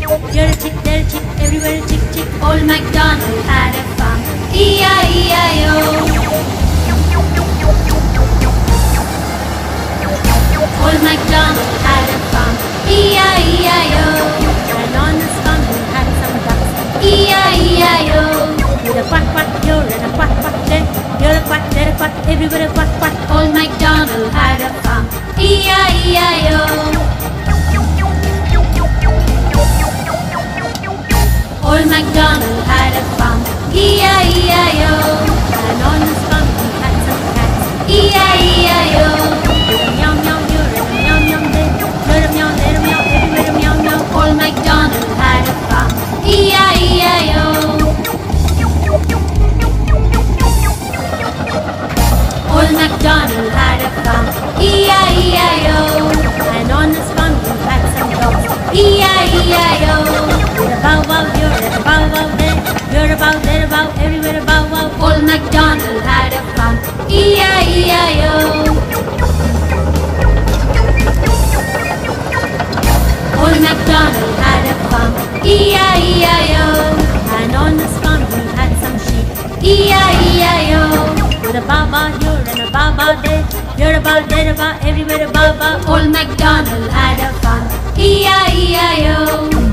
there, you're a chick, there a chick, everywhere a chick, chick. Old MacDonald had a farm, E-I-E-I-O. Old MacDonald had a farm, E-I-E-I-O. And on his farm he had some ducks, E-I-E-I-O. You're a quack, quack, you're in a quack, quack, there, you're a quack, there a quack, everywhere a quack, quack. Old MacDonald had a farm, E-I-E-I-O. Old MacDonald had a farm, E-I-E-I-O. And on his farm he had some cats, E-I-E-I-O. You're a meow meow, you're a meow meow there, you're a meow there a meow, everywhere a meow meow. Old MacDonald had a farm, E-I-E-I-O. Old MacDonald had a farm, E-I-E-I-O. And on his farm he had some dogs, E-I-E-I-O. You're a bow wow, you're a bow wow there, you're a bow there a bow, everywhere a bow wow. Old MacDonald had a farm, E-I-E-I-O. Old MacDonald had a farm, E-I-E-I-O. And on his farm he had some sheep, E-I-E-I-O. You're a ba ba here and a ba ba there, you're a ba there a ba, everywhere a ba ba. Old MacDonald had a farm, E-I-E-I-O.